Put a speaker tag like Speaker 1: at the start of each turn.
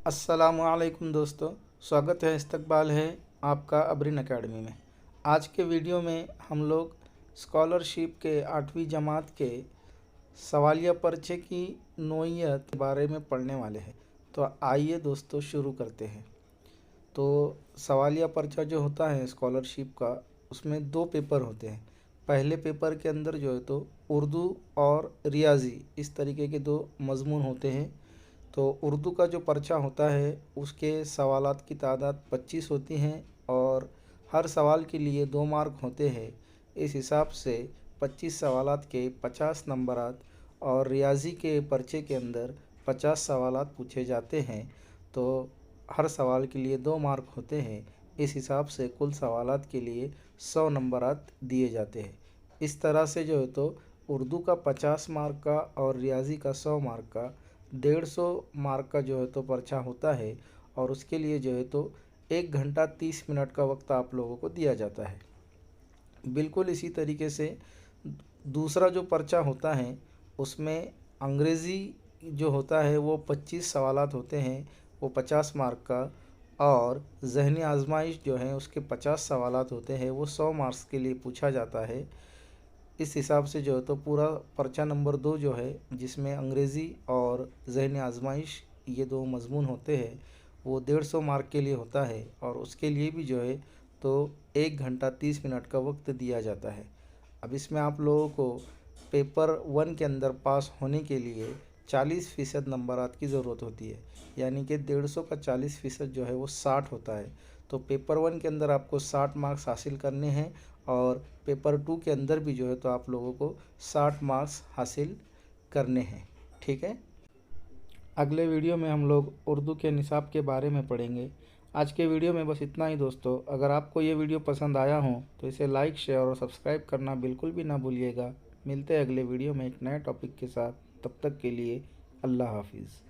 Speaker 1: अस्सलामुअलैकुम दोस्तों, स्वागत है, इस्तकबाल है आपका अबरिन एकेडमी में। आज के वीडियो में हम लोग स्कॉलरशिप के 8वीं जमात के सवालिया पर्चे की नोइयत के बारे में पढ़ने वाले हैं। तो आइए दोस्तों शुरू करते हैं। तो सवालिया पर्चा जो होता है स्कॉलरशिप का, उसमें दो पेपर होते हैं। पहले पेपर के अंदर जो है तो उर्दू और रियाज़ी इस तरीके के दो मज़मून होते हैं। तो उर्दू का जो पर्चा होता है उसके सवालात की तादाद 25 होती हैं और हर सवाल के लिए 2 मार्क होते हैं। इस हिसाब से 25 सवालात के 50 नंबरात और रियाज़ी के पर्चे के अंदर 50 सवालात पूछे जाते हैं। तो हर सवाल के लिए 2 मार्क होते हैं। इस हिसाब से कुल सवालात के लिए 100 नंबरात दिए जाते हैं। इस तरह से जो है तो उर्दू का 50 मार्क का और रियाज़ी का 100 मार्क का 150 मार्क का जो है तो पर्चा होता है और उसके लिए जो है तो 1 घंटा 30 मिनट का वक्त आप लोगों को दिया जाता है। बिल्कुल इसी तरीके से दूसरा जो पर्चा होता है उसमें अंग्रेज़ी जो होता है वो 25 सवालात होते हैं, वो 50 मार्क का, और ज़हनी आजमाइश जो है उसके 50 सवालात होते हैं, वो 100 मार्क्स के लिए पूछा जाता है। इस हिसाब से जो है तो पूरा पर्चा नंबर 2 जो है, जिसमें अंग्रेज़ी और ज़हनी आजमाइश ये दो मज़मून होते हैं, वो 150 मार्क के लिए होता है और उसके लिए भी जो है तो 1 घंटा 30 मिनट का वक्त दिया जाता है। अब इसमें आप लोगों को पेपर 1 के अंदर पास होने के लिए 40% नंबरात की ज़रूरत होती है, यानी कि 150 का 40% जो है वो 60 होता है। तो पेपर 1 के अंदर आपको 60 मार्क्स हासिल करने हैं और पेपर 2 के अंदर भी जो है तो आप लोगों को 60 मार्क्स हासिल करने हैं। ठीक है। अगले वीडियो में हम लोग उर्दू के निसाब के बारे में पढ़ेंगे। आज के वीडियो में बस इतना ही दोस्तों। अगर आपको ये वीडियो पसंद आया हो तो इसे लाइक, शेयर और सब्सक्राइब करना बिल्कुल भी ना भूलिएगा। मिलते हैं अगले वीडियो में एक नए टॉपिक के साथ। तब तक के लिए अल्लाह हाफिज़।